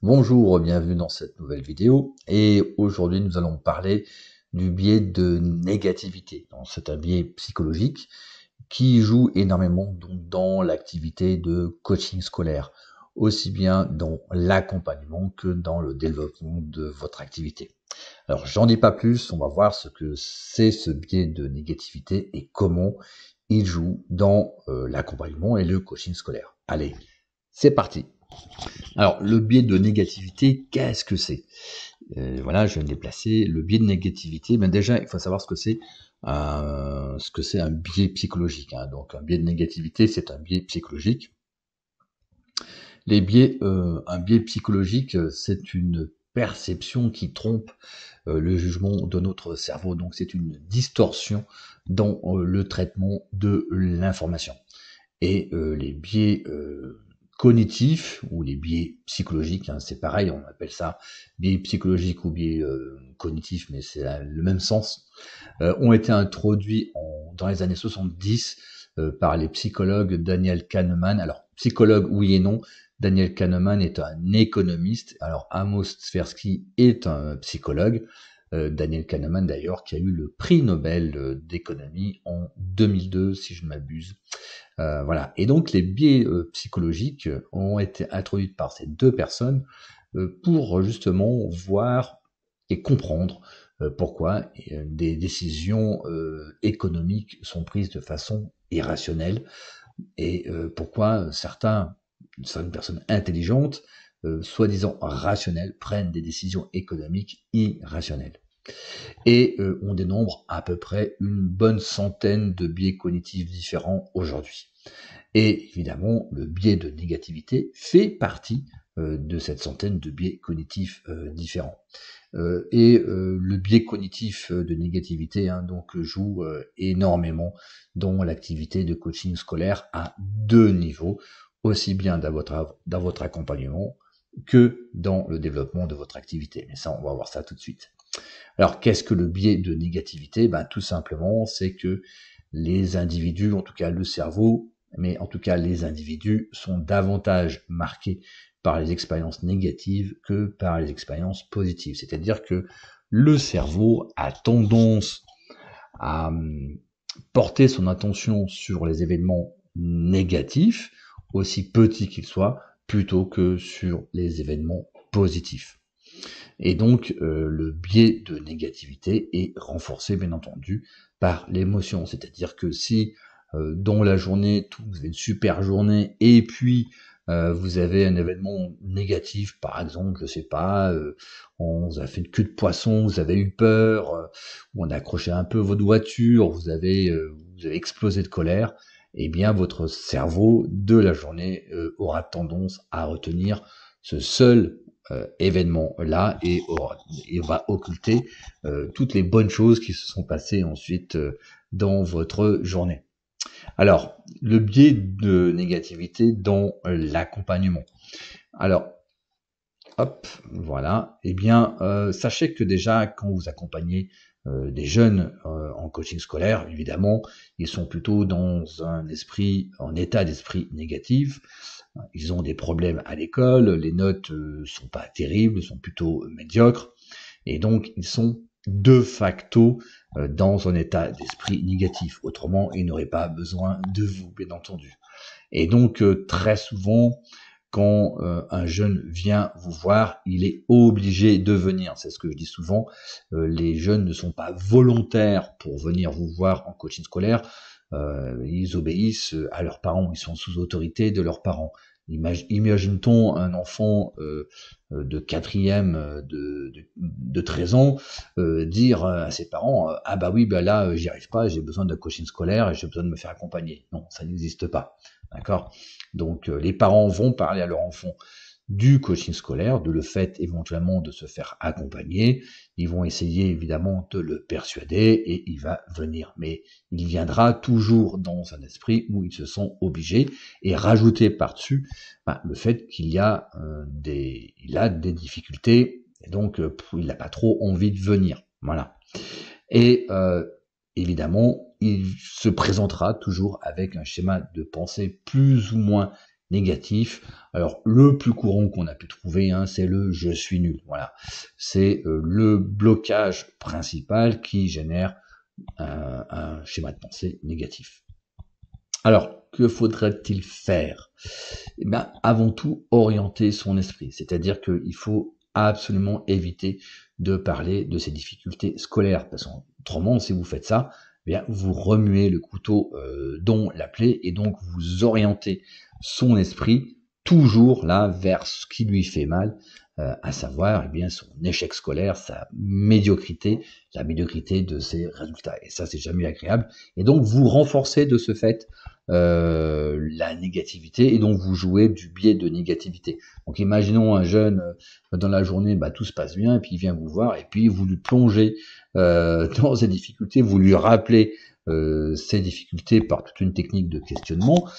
Bonjour, bienvenue dans cette nouvelle vidéo et aujourd'hui nous allons parler du biais de négativité. Donc, c'est un biais psychologique qui joue énormément donc, dans l'activité de coaching scolaire, aussi bien dans l'accompagnement que dans le développement de votre activité. Alors j'en dis pas plus, on va voir ce que c'est ce biais de négativité et comment il joue dans l'accompagnement et le coaching scolaire. Allez, c'est parti. Alors, le biais de négativité, qu'est-ce que c'est? Voilà, je viens de les placer. Le biais de négativité, ben déjà, il faut savoir ce que c'est un biais psychologique. Hein. Donc, un biais de négativité, c'est un biais psychologique. Un biais psychologique, c'est une perception qui trompe le jugement de notre cerveau. Donc, c'est une distorsion dans le traitement de l'information. Et les biais cognitifs ou les biais psychologiques, hein, c'est pareil, on appelle ça biais psychologique ou biais cognitif, mais c'est le même sens, ont été introduits dans les années 70 par les psychologues Daniel Kahneman. Alors, psychologue, oui et non. Daniel Kahneman est un économiste. Alors, Amos Tversky est un psychologue. Daniel Kahneman, d'ailleurs, qui a eu le prix Nobel d'économie en 2002, si je ne m'abuse. Voilà. Et donc, les biais psychologiques ont été introduits par ces deux personnes pour justement voir et comprendre pourquoi des décisions économiques sont prises de façon irrationnelle et pourquoi certaines personnes intelligentes, soi-disant rationnelles, prennent des décisions économiques irrationnelles. Et on dénombre à peu près une bonne centaine de biais cognitifs différents aujourd'hui. Et évidemment, le biais de négativité fait partie de cette centaine de biais cognitifs différents. Le biais cognitif de négativité donc joue énormément dans l'activité de coaching scolaire à deux niveaux, aussi bien dans votre accompagnement que dans le développement de votre activité. Mais ça, on va voir ça tout de suite. Alors, qu'est-ce que le biais de négativité? Tout simplement, c'est que les individus, en tout cas le cerveau, mais en tout cas les individus sont davantage marqués par les expériences négatives que par les expériences positives. C'est-à-dire que le cerveau a tendance à porter son attention sur les événements négatifs, aussi petits qu'ils soient, plutôt que sur les événements positifs. Et donc, le biais de négativité est renforcé, bien entendu, par l'émotion. C'est-à-dire que si dans la journée, vous avez une super journée, et puis vous avez un événement négatif, par exemple, je sais pas, on vous a fait une queue de poisson, vous avez eu peur, ou on a accroché un peu votre voiture, vous avez explosé de colère, eh bien votre cerveau de la journée aura tendance à retenir ce seul événement-là et va occulter toutes les bonnes choses qui se sont passées ensuite dans votre journée. Alors, le biais de négativité dans l'accompagnement. Alors, hop, voilà. Eh bien, sachez que déjà, quand vous accompagnez des jeunes en coaching scolaire, évidemment, ils sont plutôt dans en état d'esprit négatif. Ils ont des problèmes à l'école, les notes sont pas terribles, sont plutôt médiocres, et donc ils sont de facto dans un état d'esprit négatif. Autrement, ils n'auraient pas besoin de vous, bien entendu. Et donc très souvent, quand un jeune vient vous voir, il est obligé de venir. C'est ce que je dis souvent. Les jeunes ne sont pas volontaires pour venir vous voir en coaching scolaire. Ils obéissent à leurs parents. Ils sont sous autorité de leurs parents. Imagine-t-on un enfant de quatrième de 13 ans dire à ses parents ah bah oui, bah là j'y arrive pas, j'ai besoin de coaching scolaire et j'ai besoin de me faire accompagner. Non, ça n'existe pas. D'accord? Donc les parents vont parler à leur enfant du coaching scolaire, de le fait éventuellement de se faire accompagner. Ils vont essayer évidemment de le persuader et il va venir. Mais il viendra toujours dans un esprit où ils se sont obligés et rajouter par-dessus le fait qu'il a des difficultés et donc il n'a pas trop envie de venir. Voilà. Et évidemment, il se présentera toujours avec un schéma de pensée plus ou moins négatif. Alors, le plus courant qu'on a pu trouver, hein, c'est le je suis nul. Voilà, c'est le blocage principal qui génère un schéma de pensée négatif. Alors, que faudrait-il faire? Eh bien, avant tout, orienter son esprit. C'est-à-dire qu'il faut absolument éviter de parler de ses difficultés scolaires. Parce qu'autrement, si vous faites ça, eh bien, vous remuez le couteau dans la plaie et donc vous orientez son esprit toujours là vers ce qui lui fait mal, à savoir eh bien son échec scolaire, sa médiocrité, la médiocrité de ses résultats. Et ça, c'est jamais agréable. Et donc, vous renforcez de ce fait la négativité et donc vous jouez du biais de négativité. Donc imaginons un jeune dans la journée, bah, tout se passe bien et puis il vient vous voir et puis vous lui plongez dans ses difficultés, vous lui rappelez ces difficultés par toute une technique de questionnement.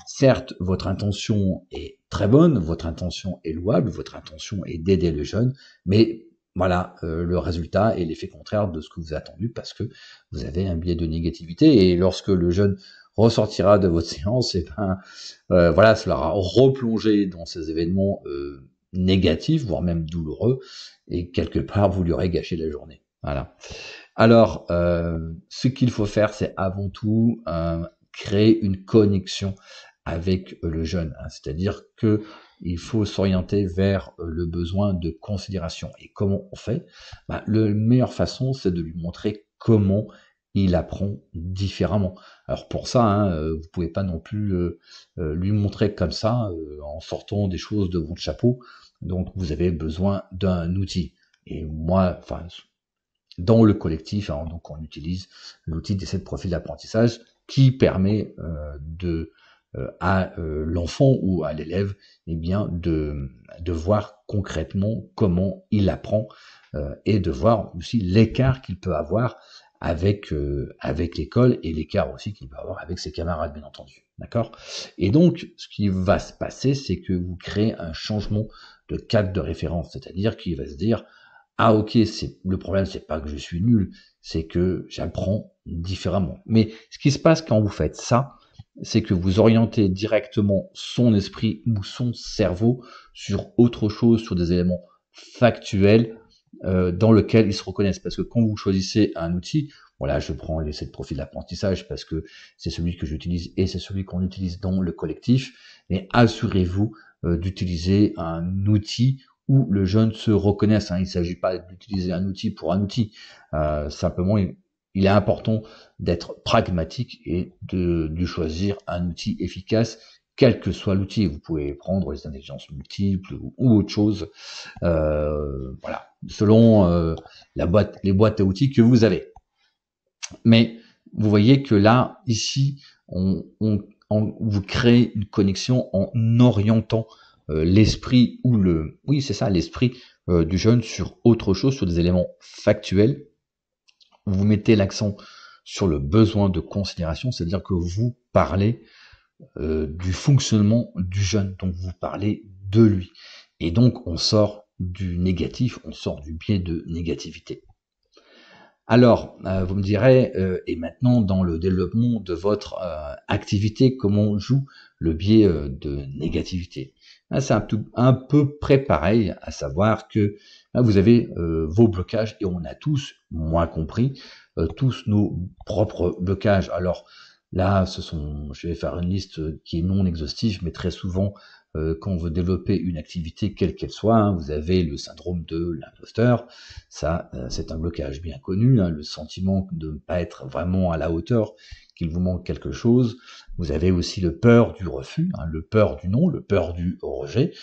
Certes, votre intention est très bonne, votre intention est louable, votre intention est d'aider le jeune, mais voilà, le résultat est l'effet contraire de ce que vous avez attendu parce que vous avez un biais de négativité et lorsque le jeune ressortira de votre séance, et ben voilà, cela aura replongé dans ces événements négatifs, voire même douloureux, et quelque part vous lui aurez gâché la journée. Voilà. Alors, ce qu'il faut faire, c'est avant tout créer une connexion avec le jeune, hein, c'est-à-dire que il faut s'orienter vers le besoin de considération. Et comment on fait? La meilleure façon, c'est de lui montrer comment il apprend différemment. Alors pour ça, hein, vous pouvez pas non plus lui montrer comme ça, en sortant des choses de votre chapeau. Donc vous avez besoin d'un outil. Et moi, enfin, dans le collectif, hein, donc on utilise l'outil des 7 profils d'apprentissage qui permet à l'enfant ou à l'élève eh bien de voir concrètement comment il apprend et de voir aussi l'écart qu'il peut avoir avec l'école et l'écart aussi qu'il peut avoir avec ses camarades, bien entendu. D'accord? Et donc, ce qui va se passer, c'est que vous créez un changement de cadre de référence, c'est-à-dire qu'il va se dire ah ok, le problème, c'est pas que je suis nul, c'est que j'apprends différemment. Mais ce qui se passe quand vous faites ça, c'est que vous orientez directement son esprit ou son cerveau sur autre chose, sur des éléments factuels dans lesquels ils se reconnaissent. Parce que quand vous choisissez un outil, voilà, je prends les 7 profils d'apprentissage parce que c'est celui que j'utilise et c'est celui qu'on utilise dans le collectif, mais assurez-vous d'utiliser un outil où le jeune se reconnaisse. Hein. Il ne s'agit pas d'utiliser un outil pour un outil. Simplement, il est important d'être pragmatique et de choisir un outil efficace, quel que soit l'outil. Vous pouvez prendre les intelligences multiples ou autre chose, voilà, selon les boîtes à outils que vous avez. Mais vous voyez que là, ici, vous créez une connexion en orientant l'esprit ou l'esprit du jeune sur autre chose, sur des éléments factuels. Vous mettez l'accent sur le besoin de considération, c'est-à-dire que vous parlez du fonctionnement du jeune, donc vous parlez de lui. Et donc on sort du négatif, on sort du biais de négativité. Alors, vous me direz, et maintenant dans le développement de votre activité, comment on joue le biais de négativité? C'est un peu près pareil, à savoir que là, vous avez vos blocages, et on a tous, moi compris, tous nos propres blocages. Alors là, je vais faire une liste qui est non exhaustive, mais très souvent, quand vous développez une activité quelle qu'elle soit, hein, vous avez le syndrome de l'imposteur. Ça, c'est un blocage bien connu, hein, le sentiment de ne pas être vraiment à la hauteur, qu'il vous manque quelque chose. Vous avez aussi le peur du refus, hein, le peur du non, le peur du rejet.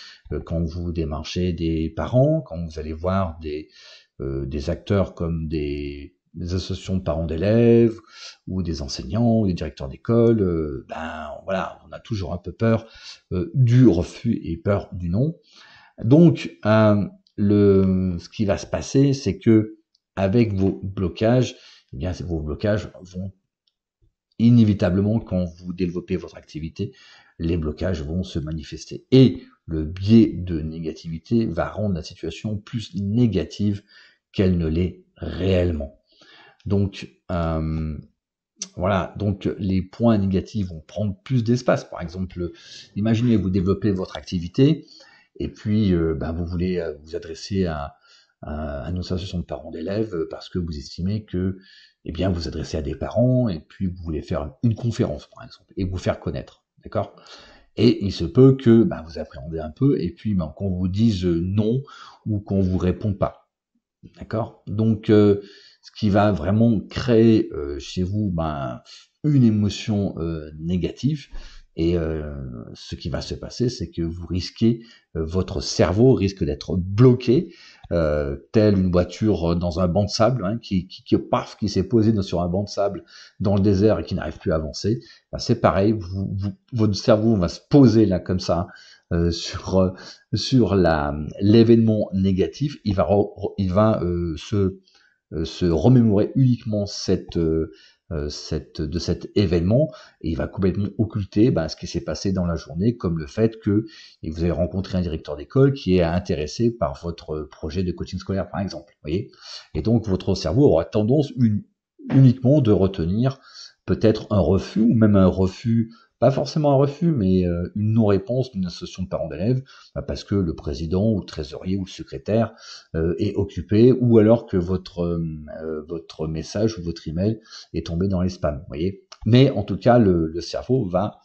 Quand vous démarchez des parents, quand vous allez voir des acteurs comme des associations de parents d'élèves ou des enseignants ou des directeurs d'école, voilà, on a toujours un peu peur du refus et peur du non. Donc, ce qui va se passer, c'est que avec vos blocages, eh bien, vos blocages vont inévitablement, quand vous développez votre activité, les blocages vont se manifester. Et le biais de négativité va rendre la situation plus négative qu'elle ne l'est réellement. Donc, Voilà, donc les points négatifs vont prendre plus d'espace. Par exemple, imaginez vous développez votre activité et puis vous voulez vous adresser à une association de parents d'élèves parce que vous estimez que vous adressez à des parents et puis vous voulez faire une conférence par exemple et vous faire connaître, d'accord? Et il se peut que vous appréhendez un peu et puis qu'on vous dise non ou qu'on vous réponde pas. D'accord? Donc, ce qui va vraiment créer chez vous une émotion négative. Et ce qui va se passer, c'est que vous risquez, votre cerveau risque d'être bloqué, telle une voiture dans un banc de sable, hein, qui s'est posée sur un banc de sable dans le désert et qui n'arrive plus à avancer. C'est pareil, votre cerveau va se poser là comme ça sur l'événement négatif. Il va se remémorer uniquement de cet événement et il va complètement occulter ce qui s'est passé dans la journée, comme le fait que vous avez rencontré un directeur d'école qui est intéressé par votre projet de coaching scolaire par exemple, voyez. Et donc votre cerveau aura tendance uniquement de retenir peut-être un refus ou même un refus, pas forcément un refus, mais une non-réponse d'une association de parents d'élèves, parce que le président ou le trésorier ou le secrétaire est occupé, ou alors que votre message ou votre email est tombé dans les spams, vous voyez. Mais en tout cas, le cerveau va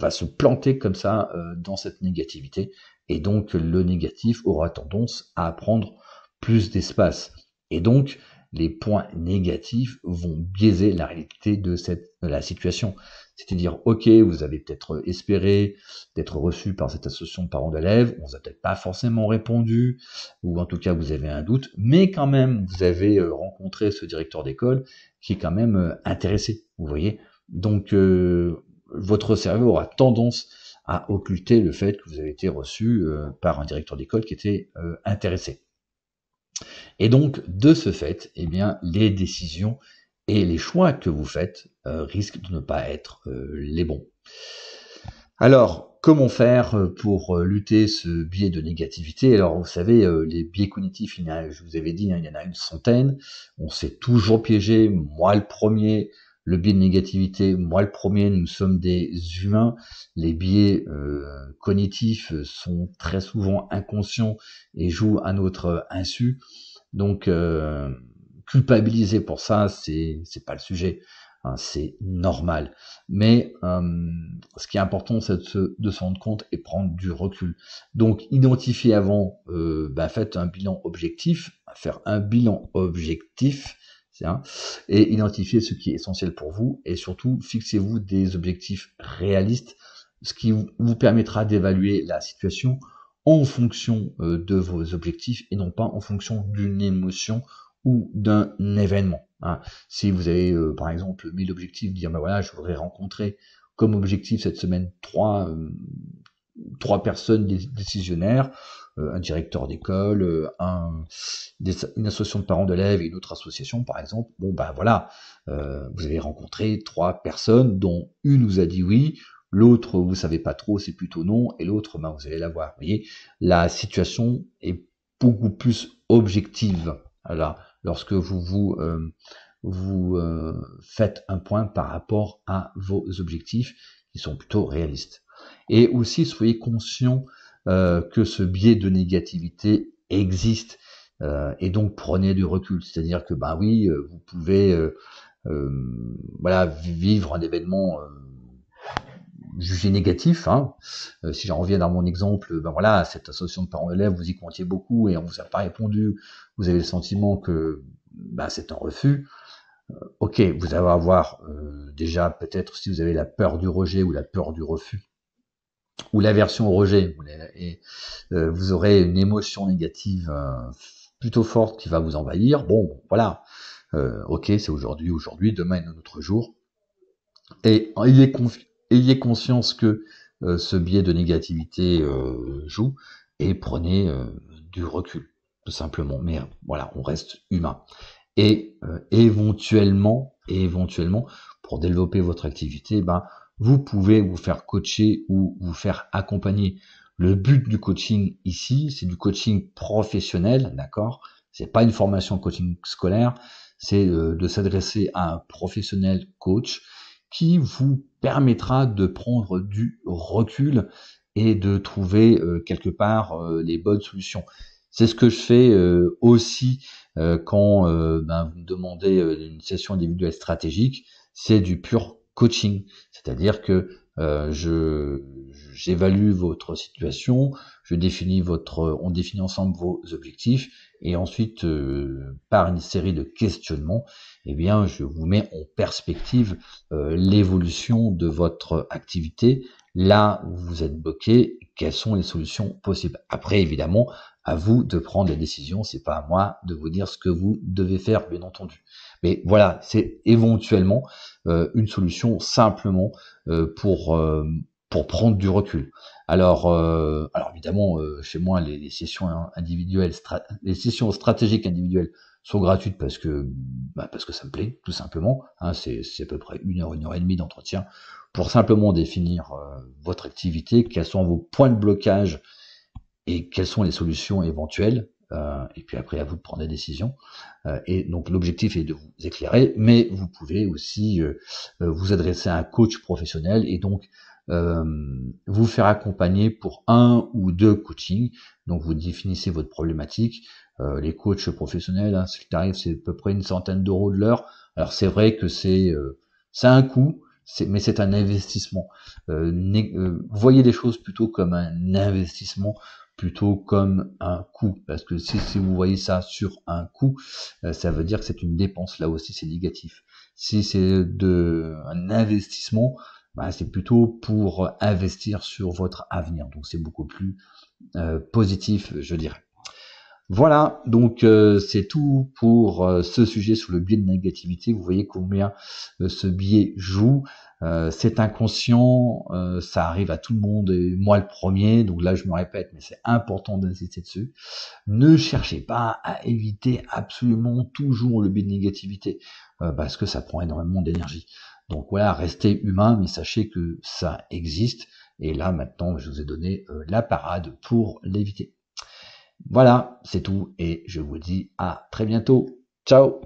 se planter comme ça dans cette négativité, et donc le négatif aura tendance à prendre plus d'espace. Et donc, les points négatifs vont biaiser la réalité de la situation. C'est-à-dire, ok, vous avez peut-être espéré d'être reçu par cette association de parents d'élèves, on vous a peut-être pas forcément répondu, ou en tout cas vous avez un doute, mais quand même vous avez rencontré ce directeur d'école qui est quand même intéressé, vous voyez. Donc votre cerveau aura tendance à occulter le fait que vous avez été reçu par un directeur d'école qui était intéressé. Et donc, de ce fait, les décisions et les choix que vous faites risquent de ne pas être les bons. Alors, comment faire pour lutter ce biais de négativité? Alors, vous savez, les biais cognitifs, je vous avais dit, il y en a une centaine. On s'est toujours piégé, moi le premier. Le biais de négativité, moi le premier, nous sommes des humains. Les biais cognitifs sont très souvent inconscients et jouent à notre insu. Donc, culpabiliser pour ça, c'est pas le sujet. Hein, c'est normal. Mais ce qui est important, c'est de se rendre compte et prendre du recul. Donc, identifier avant, faites un bilan objectif, faire un bilan objectif, et identifier ce qui est essentiel pour vous, et surtout, fixez-vous des objectifs réalistes, ce qui vous permettra d'évaluer la situation en fonction de vos objectifs et non pas en fonction d'une émotion ou d'un événement. Hein. Si vous avez par exemple mis l'objectif de dire voilà, je voudrais rencontrer comme objectif cette semaine trois personnes décisionnaires, un directeur d'école, une association de parents d'élèves et une autre association par exemple, vous avez rencontré 3 personnes dont une vous a dit oui, l'autre vous savez pas trop, c'est plutôt non, et l'autre vous allez la voir. Vous voyez, la situation est beaucoup plus objective lorsque vous faites un point par rapport à vos objectifs qui sont plutôt réalistes. Et aussi, soyez conscient que ce biais de négativité existe et donc prenez du recul. C'est-à-dire que vous pouvez vivre un événement jugé négatif. Si j'en reviens dans mon exemple, cette association de parents d'élèves, vous y comptiez beaucoup et on vous a pas répondu. Vous avez le sentiment que c'est un refus. Ok, vous allez avoir déjà peut-être si vous avez la peur du rejet ou la peur du refus ou l'aversion au rejet, et vous aurez une émotion négative plutôt forte qui va vous envahir. Bon, voilà, ok, c'est aujourd'hui, demain est un autre jour. Et ayez conscience que ce biais de négativité joue et prenez du recul, tout simplement. Mais voilà, on reste humain. Et éventuellement, pour développer votre activité, vous pouvez vous faire coacher ou vous faire accompagner. Le but du coaching ici, c'est du coaching professionnel, d'accord? C'est pas une formation coaching scolaire, c'est de s'adresser à un professionnel coach qui vous permettra de prendre du recul et de trouver quelque part les bonnes solutions. C'est ce que je fais aussi quand vous me demandez une session individuelle stratégique, c'est du pur coaching, c'est-à-dire que j'évalue votre situation, on définit ensemble vos objectifs, et ensuite par une série de questionnements, eh bien je vous mets en perspective l'évolution de votre activité, là où vous êtes bloqué, quelles sont les solutions possibles. Après, évidemment, à vous de prendre les décisions, c'est pas à moi de vous dire ce que vous devez faire, bien entendu. Mais voilà, c'est éventuellement une solution simplement pour prendre du recul. Alors évidemment, chez moi, les sessions individuelles, les sessions stratégiques individuelles sont gratuites parce que ça me plaît, tout simplement. Hein, c'est à peu près 1 heure et demie d'entretien pour simplement définir votre activité, quels sont vos points de blocage et quelles sont les solutions éventuelles. Et puis après, à vous de prendre des décisions. Et donc l'objectif est de vous éclairer, mais vous pouvez aussi vous adresser à un coach professionnel et donc vous faire accompagner pour 1 ou 2 coachings. Donc vous définissez votre problématique. Les coachs professionnels, hein, ce qui arrive, c'est à peu près 100 € de l'heure. Alors c'est vrai que c'est un coût, mais c'est un investissement. Voyez les choses plutôt comme un investissement plutôt comme un coût, parce que si vous voyez ça sur un coût, ça veut dire que c'est une dépense, là aussi c'est négatif. Si c'est un investissement, c'est plutôt pour investir sur votre avenir, donc c'est beaucoup plus positif, je dirais. Voilà, donc c'est tout pour ce sujet sur le biais de négativité. Vous voyez combien ce biais joue. C'est inconscient, ça arrive à tout le monde, et moi le premier, donc là je me répète, mais c'est important d'insister dessus. Ne cherchez pas à éviter absolument toujours le biais de négativité, parce que ça prend énormément d'énergie. Donc voilà, restez humain, mais sachez que ça existe, et là maintenant je vous ai donné la parade pour l'éviter. Voilà, c'est tout et je vous dis à très bientôt. Ciao!